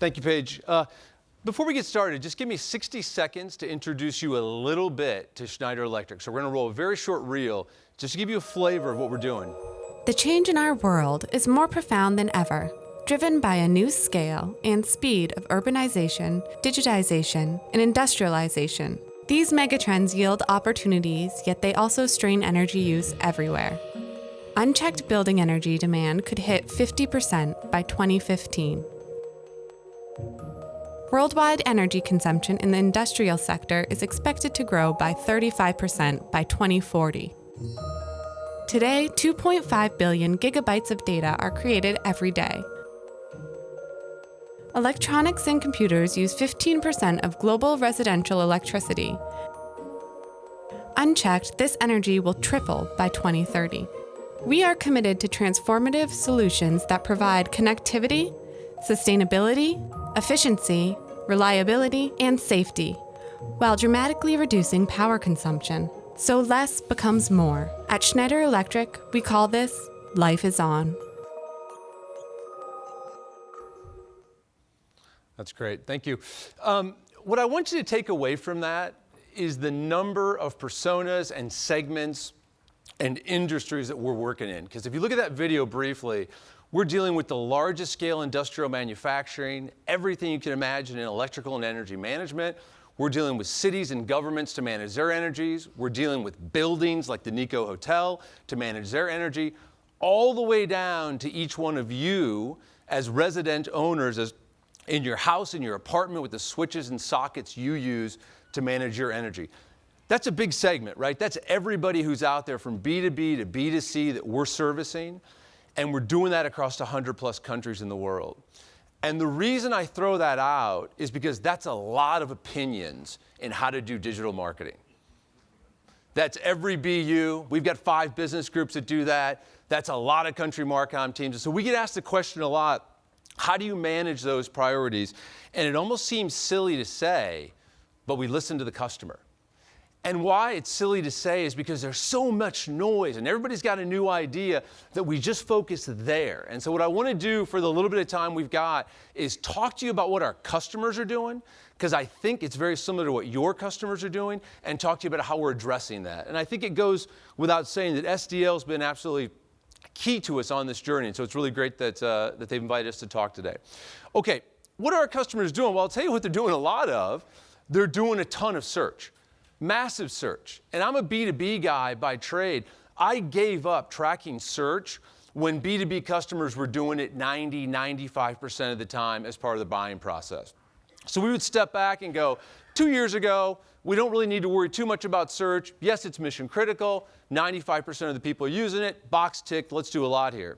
Thank you, Paige. Before we get started, just give me 60 seconds to introduce you a little bit to Schneider Electric. So we're going to roll a very short reel just to give you a flavor of what we're doing. The change in our world is more profound than ever, driven by a new scale and speed of urbanization, digitization, and industrialization. These megatrends yield opportunities, yet they also strain energy use everywhere. Unchecked building energy demand could hit 50% by 2015. Worldwide energy consumption in the industrial sector is expected to grow by 35% by 2040. Today, 2.5 billion gigabytes of data are created every day. Electronics and computers use 15% of global residential electricity. Unchecked, this energy will triple by 2030. We are committed to transformative solutions that provide connectivity, sustainability, efficiency, reliability, and safety, while dramatically reducing power consumption. So less becomes more. At Schneider Electric, we call this Life is On. That's great. Thank you. What I want you to take away from that is the number of personas and segments and industries that we're working in. Because if you look at that video briefly, we're dealing with the largest scale industrial manufacturing, everything you can imagine in electrical and energy management. We're dealing with cities and governments to manage their energies. We're dealing with buildings like the Nico Hotel to manage their energy, all the way down to each one of you as resident owners, as in your house, in your apartment, with the switches and sockets you use to manage your energy. That's a big segment, right? That's everybody who's out there from B2B to B2C that we're servicing. And we're doing that across 100 plus countries in the world. And the reason I throw that out is because that's a lot of opinions in how to do digital marketing. That's every BU. We've got 5 business groups that do that. That's a lot of country Marcom teams. So we get asked the question a lot, how do you manage those priorities? And it almost seems silly to say, but we listen to the customer. And why it's silly to say is because there's so much noise and everybody's got a new idea that we just focus there. And so what I want to do for the little bit of time we've got is talk to you about what our customers are doing, because I think it's very similar to what your customers are doing, and talk to you about how we're addressing that. And I think it goes without saying that SDL has been absolutely key to us on this journey. And so it's really great that, that they've invited us to talk today. Okay, what are our customers doing? Well, I'll tell you what they're doing a lot of. They're doing a ton of search. Massive search. And I'm a B2B guy by trade. I gave up tracking search when B2B customers were doing it 95% of the time as part of the buying process. So we would step back and go, 2 years ago, we don't really need to worry too much about search. Yes, it's mission critical. 95% of the people are using it. Box ticked. Let's do a lot here.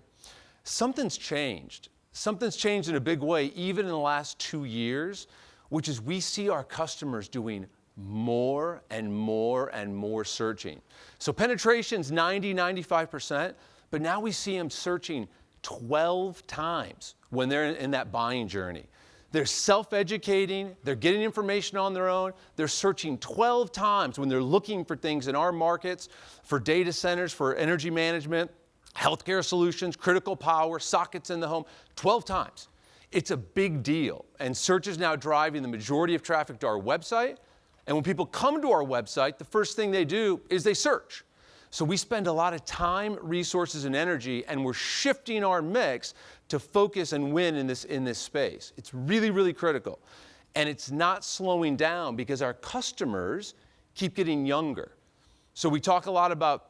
Something's changed. Something's changed in a big way, even in the last 2 years, which is we see our customers doing more and more and more searching. So penetration's 95%, but now we see them searching 12 times when they're in that buying journey. They're self-educating, they're getting information on their own, they're searching 12 times when they're looking for things in our markets, for data centers, for energy management, healthcare solutions, critical power, sockets in the home, 12 times. It's a big deal, and search is now driving the majority of traffic to our website. And when people come to our website, the first thing they do is they search. So we spend a lot of time, resources, and energy, and we're shifting our mix to focus and win in this space. It's really, really critical. And it's not slowing down because our customers keep getting younger. So we talk a lot about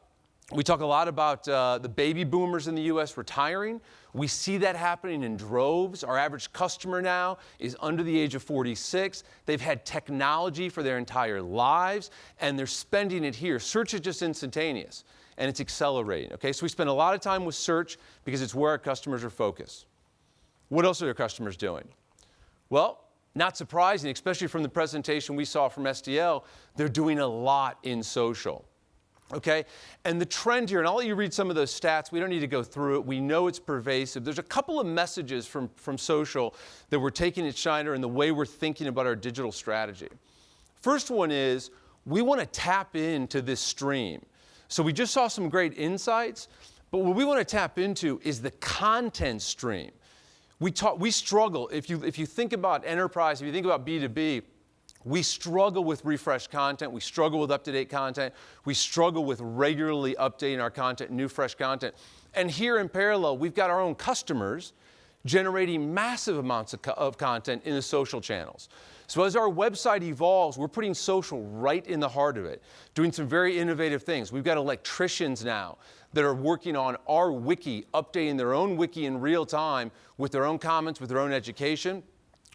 the baby boomers in the U.S. retiring. We see that happening in droves. Our average customer now is under the age of 46. They've had technology for their entire lives, and they're spending it here. Search is just instantaneous, and it's accelerating. Okay, so we spend a lot of time with search because it's where our customers are focused. What else are their customers doing? Well, not surprising, especially from the presentation we saw from SDL, they're doing a lot in social. Okay, and the trend here, and I'll let you read some of those stats. We don't need to go through it. We know it's pervasive. There's a couple of messages from social that we're taking at Schneider and the way we're thinking about our digital strategy. First one is we want to tap into this stream. So we just saw some great insights, but what we want to tap into is the content stream. we struggle. If you think about enterprise, if you think about B2B, we struggle with refresh content. We struggle with up-to-date content. We struggle with regularly updating our content, new, fresh content. And here in parallel, we've got our own customers generating massive amounts of content in the social channels. So as our website evolves, we're putting social right in the heart of it, doing some very innovative things. We've got electricians now that are working on our wiki, updating their own wiki in real time with their own comments, with their own education.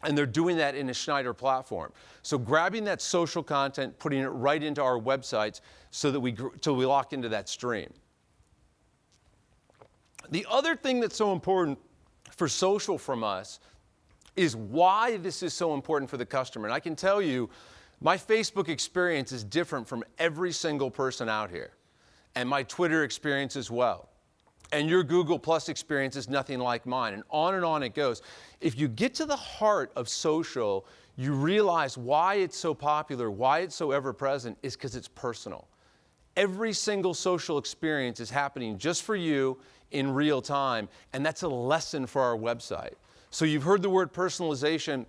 And they're doing that in a Schneider platform. So grabbing that social content, putting it right into our websites so that we lock into that stream. The other thing that's so important for social from us is why this is so important for the customer. And I can tell you, my Facebook experience is different from every single person out here, and my Twitter experience as well. And your Google Plus experience is nothing like mine, and on it goes. If you get to the heart of social, you realize why it's so popular, why it's so ever-present, is because it's personal. Every single social experience is happening just for you in real time, and that's a lesson for our website. So you've heard the word personalization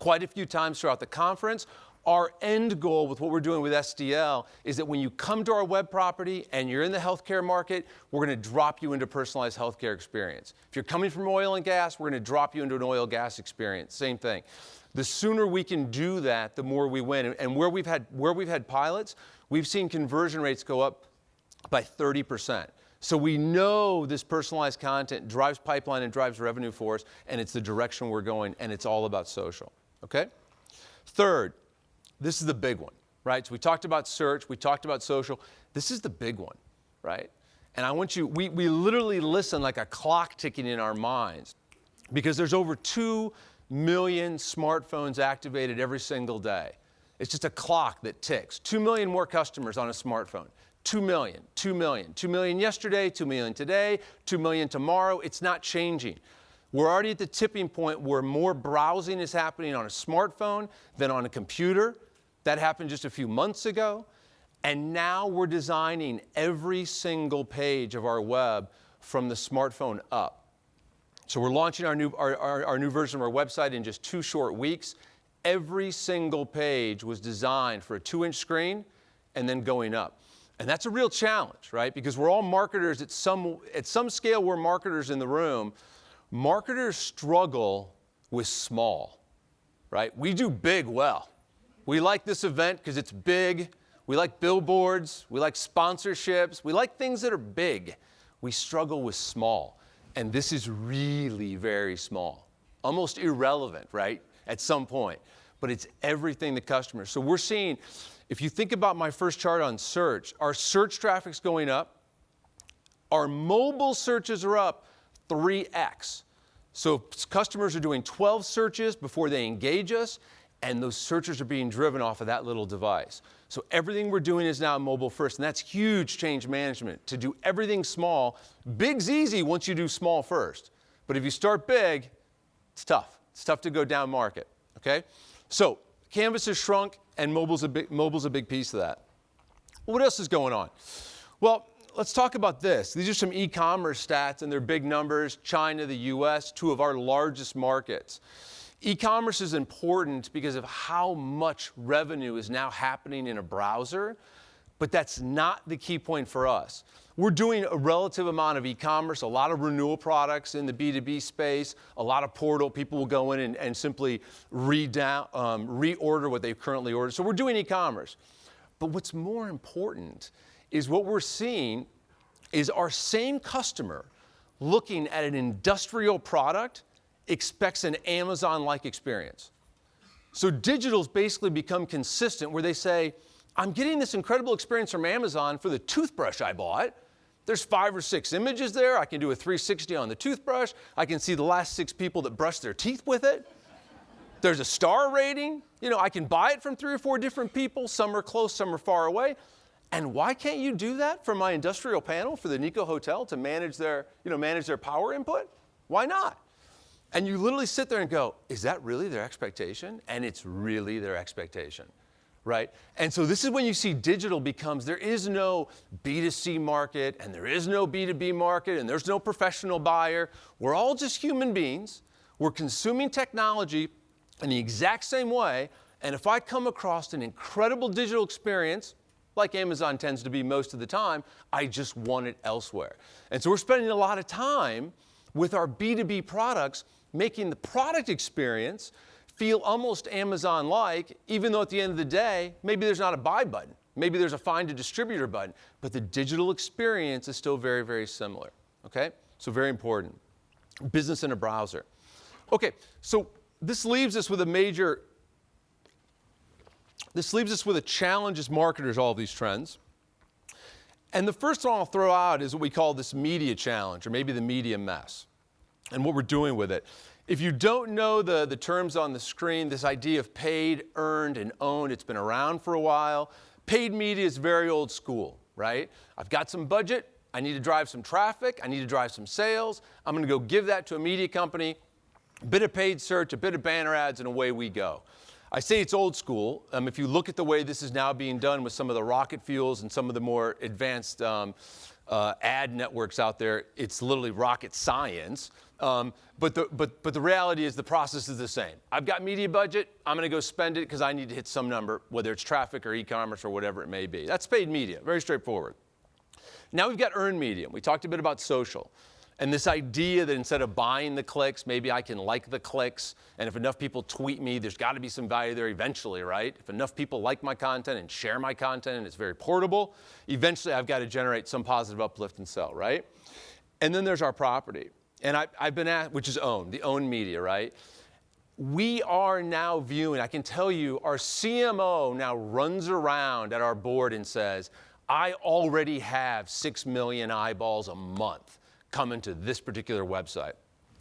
quite a few times throughout the conference. Our end goal with what we're doing with SDL is that when you come to our web property and you're in the healthcare market, we're going to drop you into personalized healthcare experience. If you're coming from oil and gas, we're going to drop you into an oil gas experience. Same thing. The sooner we can do that, the more we win. And where we've had pilots, we've seen conversion rates go up by 30%. So we know this personalized content drives pipeline and drives revenue for us, and it's the direction we're going, and it's all about social. Okay? Third, this is the big one, right? So we talked about search, we talked about social. This is the big one, right? And I want you, we literally listen like a clock ticking in our minds, because there's over 2 million smartphones activated every single day. It's just a clock that ticks. 2 million more customers on a smartphone. 2 million, 2 million, 2 million yesterday, 2 million today, 2 million tomorrow. It's not changing. We're already at the tipping point where more browsing is happening on a smartphone than on a computer. That happened just a few months ago. And now we're designing every single page of our web from the smartphone up. So we're launching our new version of our website in just 2 short weeks. Every single page was designed for a 2-inch screen and then going up. And that's a real challenge, right? Because we're all marketers at some scale. We're marketers in the room. Marketers struggle with small, right? We do big well. We like this event because it's big. We like billboards. We like sponsorships. We like things that are big. We struggle with small. And this is really very small, almost irrelevant, right? At some point. But it's everything the customer. So we're seeing, if you think about my first chart on search, our search traffic's going up. Our mobile searches are up 3x. So customers are doing 12 searches before they engage us, and those searches are being driven off of that little device. So everything we're doing is now mobile first, and that's huge change management. To do everything small, big's easy once you do small first. But if you start big, it's tough. It's tough to go down market, okay? So canvas has shrunk, and mobile's a big piece of that. What else is going on? Well, let's talk about this. These are some e-commerce stats, and they're big numbers. China, the US, 2 of our largest markets. E-commerce is important because of how much revenue is now happening in a browser, but that's not the key point for us. We're doing a relative amount of e-commerce, a lot of renewal products in the B2B space, a lot of portal. People will go in and simply reorder what they've currently ordered. So we're doing e-commerce. But what's more important is what we're seeing is our same customer looking at an industrial product expects an Amazon-like experience. So digital's basically become consistent where they say, I'm getting this incredible experience from Amazon for the toothbrush I bought. There's 5 or 6 images there. I can do a 360 on the toothbrush. I can see the last 6 people that brushed their teeth with it. There's a star rating. You know, I can buy it from 3 or 4 different people. Some are close, some are far away. And why can't you do that for my industrial panel for the Nico Hotel to manage their power input? Why not? And you literally sit there and go, is that really their expectation? And it's really their expectation, right? And so this is when you see digital becomes, there is no B2C market, and there is no B2B market, and there's no professional buyer. We're all just human beings. We're consuming technology in the exact same way, and if I come across an incredible digital experience, like Amazon tends to be most of the time, I just want it elsewhere. And so we're spending a lot of time with our B2B products, making the product experience feel almost Amazon-like, even though at the end of the day, maybe there's not a buy button. Maybe there's a find a distributor button, but the digital experience is still very, very similar, okay? So very important. Business in a browser. Okay, so this leaves us with a challenge as marketers, all these trends. And the first one I'll throw out is what we call this media challenge, or maybe the media mess, and what we're doing with it. If you don't know the terms on the screen, this idea of paid, earned, and owned, it's been around for a while. Paid media is very old school, right? I've got some budget, I need to drive some traffic, I need to drive some sales, I'm gonna go give that to a media company, a bit of paid search, a bit of banner ads, and away we go. I say it's old school. If you look at the way this is now being done with some of the rocket fuels and some of the more advanced ad networks out there, it's literally rocket science. But the reality is the process is the same. I've got media budget, I'm gonna go spend it because I need to hit some number, whether it's traffic or e-commerce or whatever it may be. That's paid media, very straightforward. Now we've got earned media. We talked a bit about social. And this idea that instead of buying the clicks, maybe I can like the clicks, and if enough people tweet me, there's got to be some value there eventually, right? If enough people like my content and share my content and it's very portable, eventually I've got to generate some positive uplift and sell, right? And then there's our property. And I've been asked, which is owned, the owned media, right? We are now viewing, I can tell you, our CMO now runs around at our board and says, I already have 6 million eyeballs a month coming to this particular website.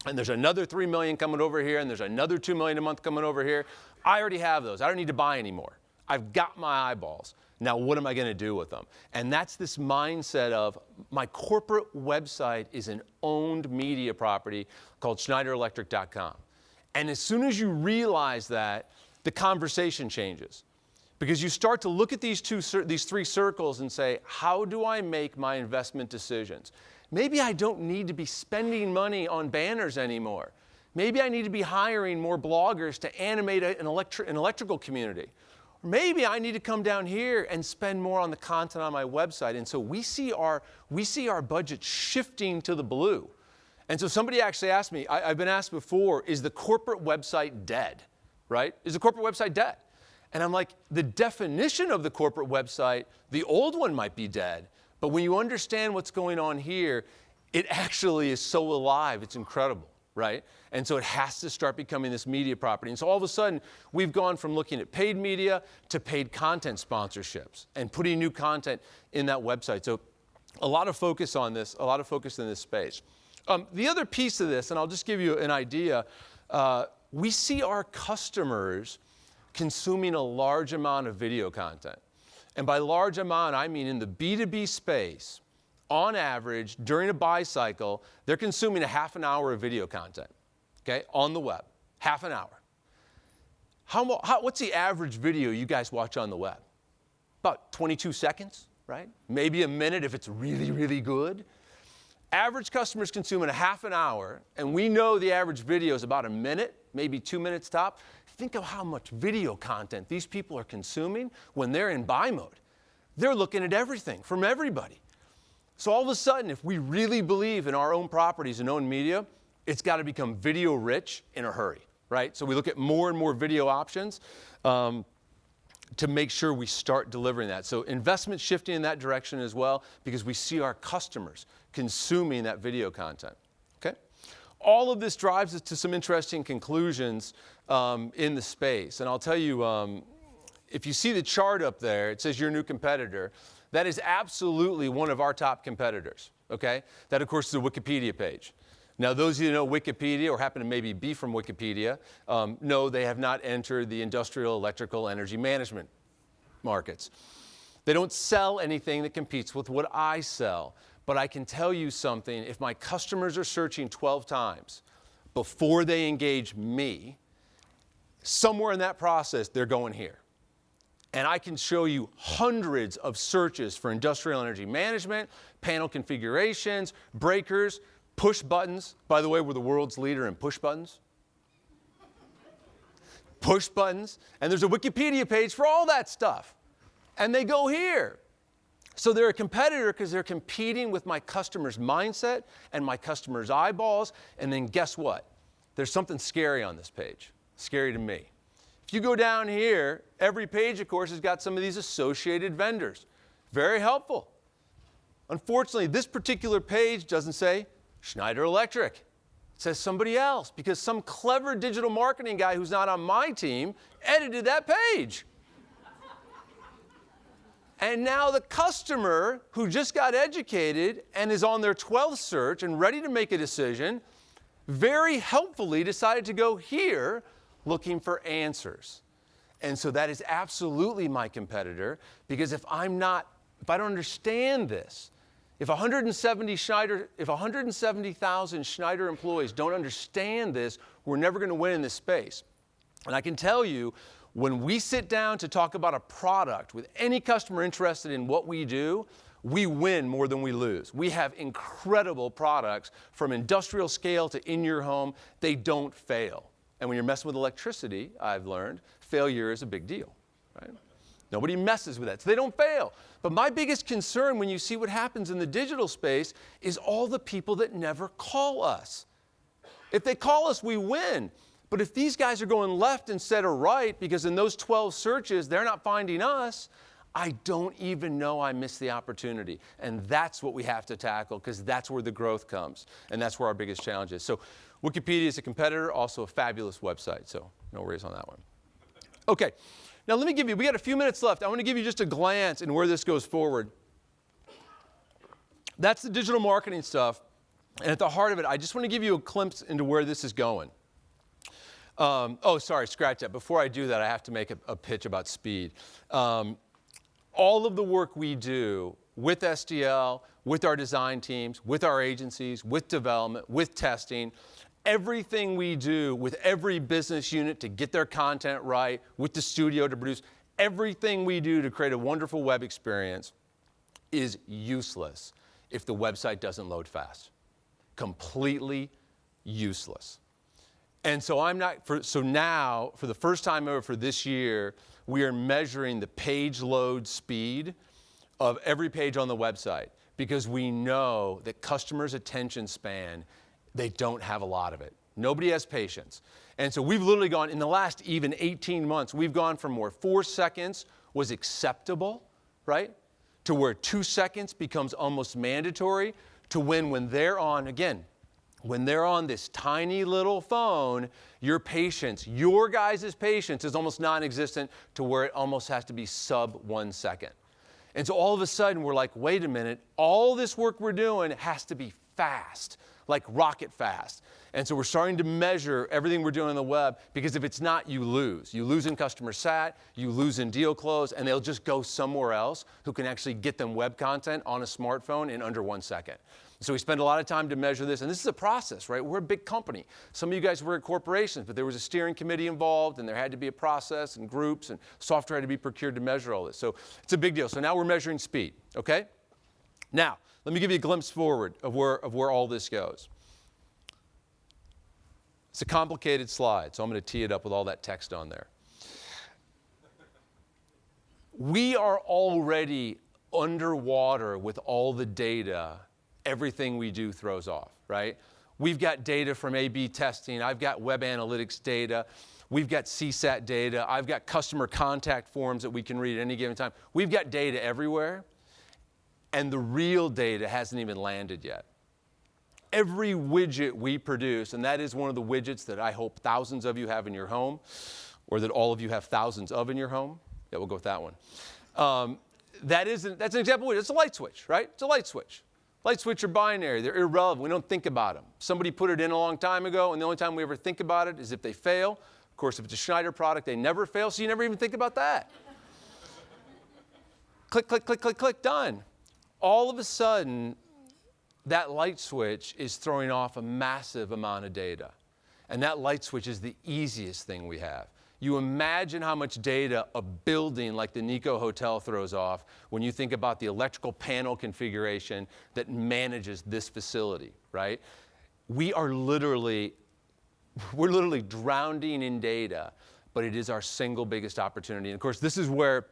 And there's another 3 million coming over here, and there's another 2 million a month coming over here. I already have those. I don't need to buy anymore. I've got my eyeballs. Now, what am I going to do with them? And that's this mindset of my corporate website is an owned media property called SchneiderElectric.com. And as soon as you realize that, the conversation changes. Because you start to look at these three circles and say, how do I make my investment decisions? Maybe I don't need to be spending money on banners anymore. Maybe I need to be hiring more bloggers to animate an electrical community. Or maybe I need to come down here and spend more on the content on my website. And so we see our budget shifting to the blue. And so somebody actually asked me, I've been asked before, is the corporate website dead, right? Is the corporate website dead? And I'm like, the definition of the corporate website, the old one might be dead. But when you understand what's going on here, it actually is so alive, it's incredible, right? And so it has to start becoming this media property. And so all of a sudden, we've gone from looking at paid media to paid content sponsorships and putting new content in that website. So a lot of focus on this, a lot of focus in this space. The other piece of this, and I'll just give you an idea, we see our customers consuming a large amount of video content. And by large amount, I mean in the B2B space, on average, during a buy cycle, they're consuming a half an hour of video content, okay, on the web, half an hour. What's the average video you guys watch on the web? About 22 seconds, right? Maybe a minute if it's really, really good. Average customers consuming a half an hour, and we know the average video is about a minute, maybe 2 minutes top. Think of how much video content these people are consuming when they're in buy mode. They're looking at everything from everybody. So all of a sudden, if we really believe in our own properties and own media, it's got to become video rich in a hurry, right? So we look at more and more video options to make sure we start delivering that. So investment shifting in that direction as well, because we see our customers consuming that video content, okay? All of this drives us to some interesting conclusions in the space. And I'll tell you, if you see the chart up there, it says your new competitor. That is absolutely one of our top competitors, okay? That, of course, is a Wikipedia page. Now, those of you who know Wikipedia or happen to maybe be from Wikipedia, know they have not entered the industrial electrical energy management markets. They don't sell anything that competes with what I sell. But I can tell you something, if my customers are searching 12 times before they engage me, somewhere in that process, they're going here. And I can show you hundreds of searches for industrial energy management, panel configurations, breakers, push buttons. By the way, we're the world's leader in push buttons, push buttons, and there's a Wikipedia page for all that stuff. And they go here. So they're a competitor because they're competing with my customer's mindset and my customer's eyeballs. And then guess what? There's something scary on this page, scary to me. If you go down here, every page, of course, has got some of these associated vendors. Very helpful. Unfortunately, this particular page doesn't say Schneider Electric. It says somebody else because some clever digital marketing guy who's not on my team edited that page. And now the customer who just got educated and is on their 12th search and ready to make a decision, very helpfully decided to go here looking for answers. And so that is absolutely my competitor, because if I don't understand this, if 170,000 Schneider employees don't understand this, we're never going to win in this space. And I can tell you, when we sit down to talk about a product with any customer interested in what we do, we win more than we lose. We have incredible products from industrial scale to in your home. They don't fail. And when you're messing with electricity, I've learned, failure is a big deal, right? Nobody messes with that, so they don't fail. But my biggest concern when you see what happens in the digital space is all the people that never call us. If they call us, we win. But if these guys are going left instead of right, because in those 12 searches, they're not finding us, I don't even know I missed the opportunity. And that's what we have to tackle, because that's where the growth comes. And that's where our biggest challenge is. So Wikipedia is a competitor, also a fabulous website. So no worries on that one. Okay. Now let me give you, we got a few minutes left. I want to give you just a glance in where this goes forward. That's the digital marketing stuff. And at the heart of it, I just want to give you a glimpse into where this is going. Scratch that. Before I do that, I have to make a pitch about speed. All of the work we do with SDL, with our design teams, with our agencies, with development, with testing, everything we do with every business unit to get their content right, with the studio to produce, everything we do to create a wonderful web experience is useless if the website doesn't load fast. Completely useless. And so now, for the first time ever for this year, we are measuring the page load speed of every page on the website, because we know that customers' attention span, they don't have a lot of it. Nobody has patience. And so we've literally gone, in the last even 18 months, we've gone from where 4 seconds was acceptable, right, to where 2 seconds becomes almost mandatory, to when they're on, again, when they're on this tiny little phone, your patience, your guys' patience is almost non-existent, to where it almost has to be sub 1 second. And so all of a sudden we're like, wait a minute, all this work we're doing has to be fast, like rocket fast. And so we're starting to measure everything we're doing on the web, because if it's not, you lose. You lose in customer sat, you lose in deal close, and they'll just go somewhere else who can actually get them web content on a smartphone in under 1 second. So we spend a lot of time to measure this, and this is a process, right? We're a big company. Some of you guys work at corporations, but there was a steering committee involved, and there had to be a process and groups, and software had to be procured to measure all this. So it's a big deal. So now we're measuring speed, okay? Now, let me give you a glimpse forward of where all this goes. It's a complicated slide, so I'm going to tee it up with all that text on there. We are already underwater with all the data everything we do throws off, right? We've got data from A/B testing. I've got web analytics data. We've got CSAT data. I've got customer contact forms that we can read at any given time. We've got data everywhere, and the real data hasn't even landed yet. Every widget we produce, and that is one of the widgets that I hope thousands of you have in your home, or that all of you have thousands of in your home. Yeah, we'll go with that one. That's an example of it. It's a light switch, right? It's a light switch. Light switch are binary. They're irrelevant. We don't think about them. Somebody put it in a long time ago, and the only time we ever think about it is if they fail. Of course, if it's a Schneider product, they never fail, so you never even think about that. Click, click, click, click, click, done. All of a sudden, that light switch is throwing off a massive amount of data. And that light switch is the easiest thing we have. You imagine how much data a building like the Nico Hotel throws off when you think about the electrical panel configuration that manages this facility, right? We're literally drowning in data, but it is our single biggest opportunity. And of course, this is where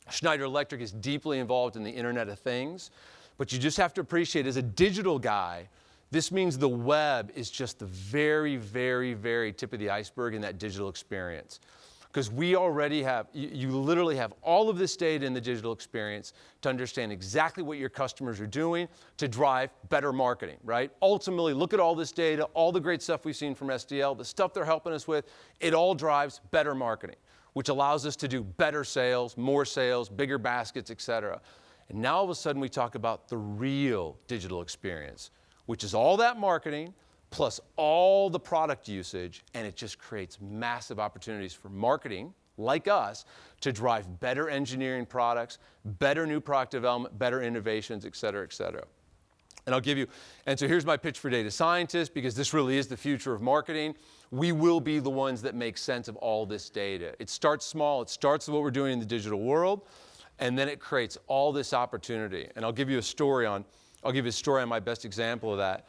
Schneider Electric is deeply involved in the Internet of Things. But you just have to appreciate, as a digital guy, this means the web is just the very, very, very tip of the iceberg in that digital experience. Because we already have, you literally have all of this data in the digital experience to understand exactly what your customers are doing to drive better marketing, right? Ultimately, look at all this data, all the great stuff we've seen from SDL, the stuff they're helping us with, it all drives better marketing, which allows us to do better sales, more sales, bigger baskets, et cetera. And now all of a sudden we talk about the real digital experience, which is all that marketing, plus all the product usage, and it just creates massive opportunities for marketing, like us, to drive better engineering products, better new product development, better innovations, et cetera, et cetera. And I'll give you, and so here's my pitch for data scientists, because this really is the future of marketing. We will be the ones that make sense of all this data. It starts small, it starts with what we're doing in the digital world, and then it creates all this opportunity. And I'll give you a story on my best example of that.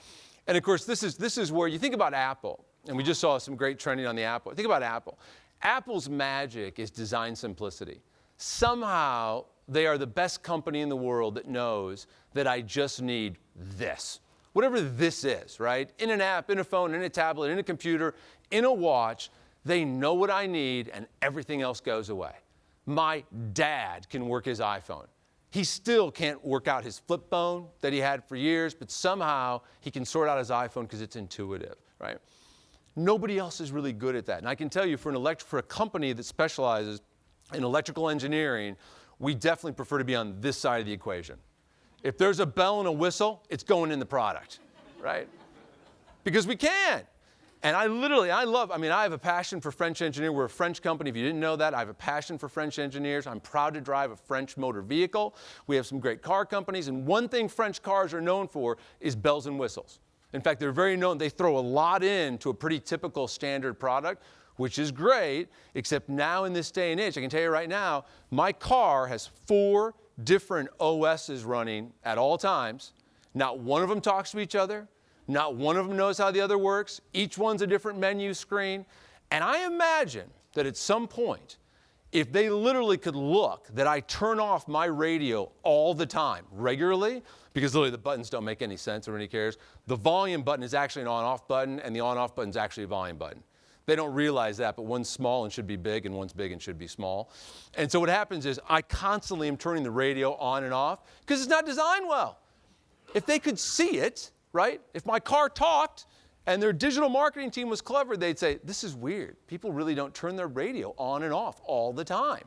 And of course, this is where you think about Apple, and we just saw some great trending on the Apple. Think about Apple. Apple's magic is design simplicity. Somehow, they are the best company in the world that knows that I just need this. Whatever this is, right? In an app, in a phone, in a tablet, in a computer, in a watch, they know what I need, and everything else goes away. My dad can work his iPhone. He still can't work out his flip phone that he had for years, but somehow he can sort out his iPhone because it's intuitive, right? Nobody else is really good at that. And I can tell you, for a company that specializes in electrical engineering, we definitely prefer to be on this side of the equation. If there's a bell and a whistle, it's going in the product, right? Because we can. And I have a passion for French engineering. We're a French company. If you didn't know that, I have a passion for French engineers. I'm proud to drive a French motor vehicle. We have some great car companies. And one thing French cars are known for is bells and whistles. In fact, they're very known. They throw a lot into a pretty typical standard product, which is great, except now in this day and age, I can tell you right now, my car has 4 different OSs running at all times. Not one of them talks to each other. Not one of them knows how the other works. Each one's a different menu screen. And I imagine that at some point, if they literally could look that I turn off my radio all the time, regularly, because literally the buttons don't make any sense or any cares, the volume button is actually an on-off button, and the on-off button is actually a volume button. They don't realize that, but one's small and should be big, and one's big and should be small. And so what happens is I constantly am turning the radio on and off because it's not designed well. If they could see it, right? If my car talked and their digital marketing team was clever, they'd say, this is weird. People really don't turn their radio on and off all the time.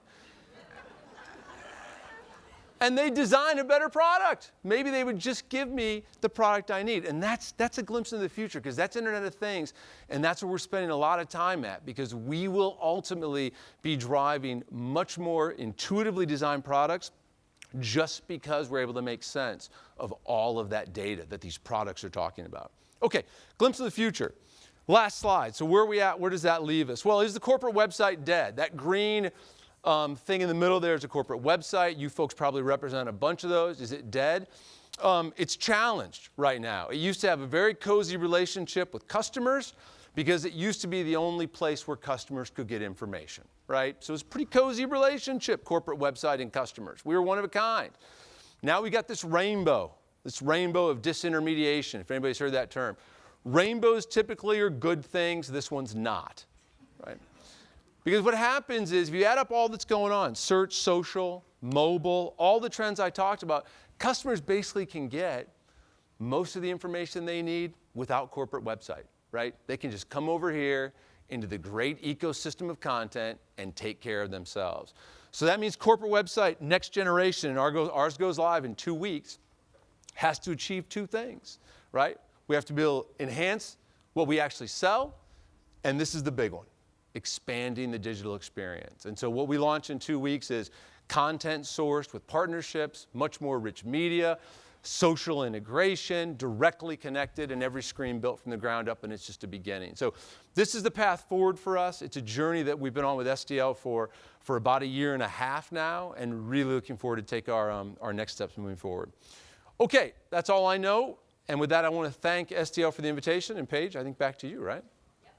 And they design a better product. Maybe they would just give me the product I need. And that's a glimpse into the future, because that's Internet of Things, and that's where we're spending a lot of time at, because we will ultimately be driving much more intuitively designed products just because we're able to make sense of all of that data that these products are talking about. Okay, glimpse of the future. Last slide. So where are we at? Where does that leave us? Well, is the corporate website dead? That green thing in the middle there is a corporate website. You folks probably represent a bunch of those. Is it dead? It's challenged right now. It used to have a very cozy relationship with customers because it used to be the only place where customers could get information, right? So it's a pretty cozy relationship, corporate website and customers. We were one of a kind. Now we got this rainbow of disintermediation, if anybody's heard that term. Rainbows typically are good things. This one's not, right? Because what happens is, if you add up all that's going on, search, social, mobile, all the trends I talked about, customers basically can get most of the information they need without corporate website, right? They can just come over here into the great ecosystem of content and take care of themselves. So that means corporate website, next generation, and ours goes live in 2 weeks, has to achieve 2 things, right? We have to be able to enhance what we actually sell, and this is the big one, expanding the digital experience. And so what we launch in 2 weeks is content sourced with partnerships, much more rich media, social integration, directly connected, and every screen built from the ground up, and it's just a beginning. So this is the path forward for us. It's a journey that we've been on with SDL for about 1.5 years now, and really looking forward to take our next steps moving forward. Okay, that's all I know. And with that, I want to thank SDL for the invitation. And Paige, I think back to you, right? Yep.